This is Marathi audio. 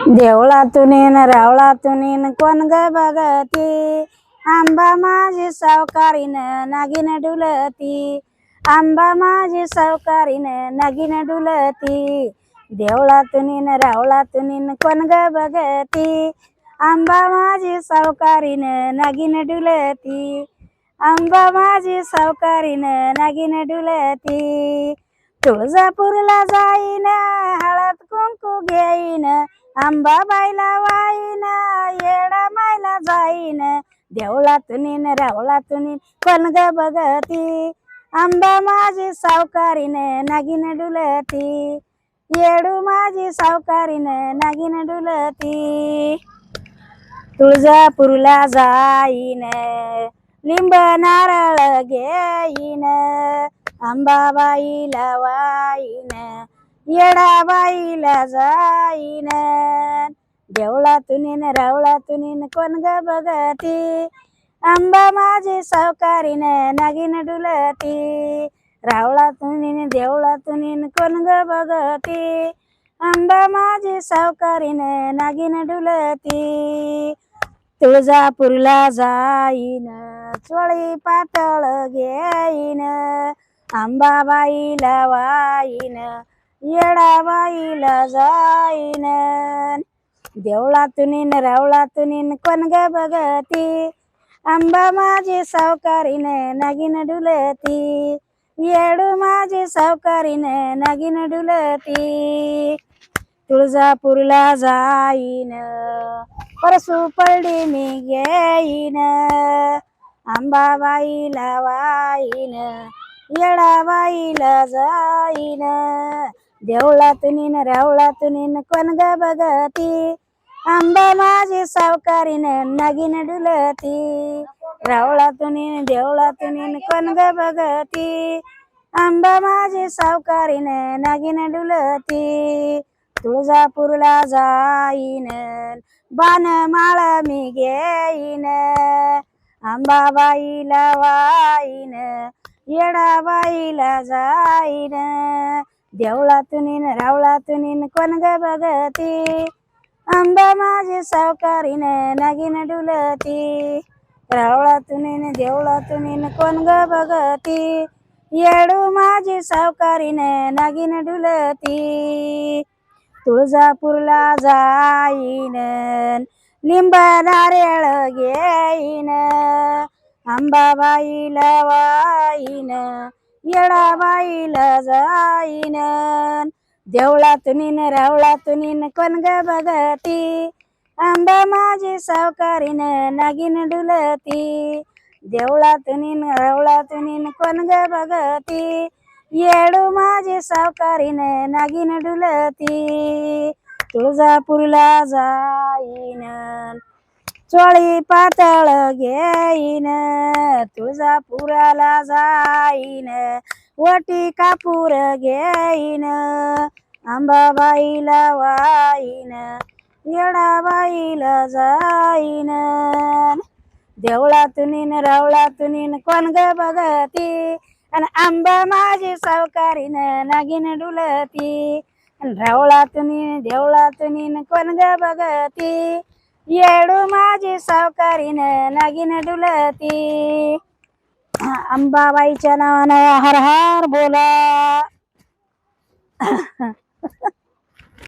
देवळातून रावळातून कोण ग बघती, आंबा माझी सावकारीन नागिन डुलती, आंबा माझी सावकारीन नागिन डुलती. देवळातून रावळातून कोण ग बघती, आंबा माझी सावकारीन नागिन डुलती, आंबा माझी सावकारीन नागिन डुलती. तुळजापूरला जाईन हळद कुंकू घेईन, अंबाबाईला वाईन येडा मायला जाईन. देवळातून रावळातून कोण ग बघती, आंबा माझी सावकारीन नागिन डुलती, येडू माझी सावकारीन नागिन डुलती. तुळजापूरला जाईन लिंब नारळ घेईन, अंबाबाईला वाईन येडाबाईला जाईन. देवळातून रावळातून कोण ग बघती, आंबा माझी सावकारीन नागिन डुलती, रावळातून देवळातून कोण ग बघती, आंबा माझी सावकारीन नागिन डुलती. तुळजापूरला जाईन चोळी पातळ घेईन, अंबाबाईला वाईन येडाबाईला जाईन. देवळातून रावळातून कोण ग बघती, आंबा माझी सावकारीन नागिन डुलती, येडू माझी सावकारीन नागिन डुलती. तुळजापूरला जाईन परसू पडली मी घेईन, अंबाबाईला वाईन येडाबाईला जाईन. देवळातून रावळातून कोण ग बघती, आंबा माझी सावकारीन नागिन डुलती, रावळातून देवळातून कोण ग बघती, आंबा माझी सावकारीन नागिन डुलती. तुळजापूरला जाईन बाणमाळ मी घेईन, अंबाबाईला वाईन येडाबाईला जाईन. देवळातून रावळातून कोण ग बघती, आंबा माझी सावकारीन नागिन डुलती, रावळातून देवळातून कोण ग बघती, येडू माझी सावकारीन नागिन डुलती. तुळजापूरला जाईन लिंब नारळ घेईन, अंबाबाईला वाईन येडाबाईला जाईन. देवळातून रावळातून कोण ग बघती, आंबा माझी सावकारीन नागिन डुलती, देवळातून रावळातून कोण ग बघती, येडू माझी सावकारीन नागिन डुलती. तुळजापूरला जाईन चोळी पातळ घेईन, तुळजापुराला जाईन वटी कापूर घेईन, अंबाबाईला वाईन येडाबाईला जाईन. देवळातून रावळातून कोण ग बघती, आणि आंबा माझी सावकारीन नागिन डुलती, रावळातून देवळातून कोण ग बघती, येडू माझी सावकारीन नागिन डुलती. अंबाबाईच्या नावानं हर हर बोला.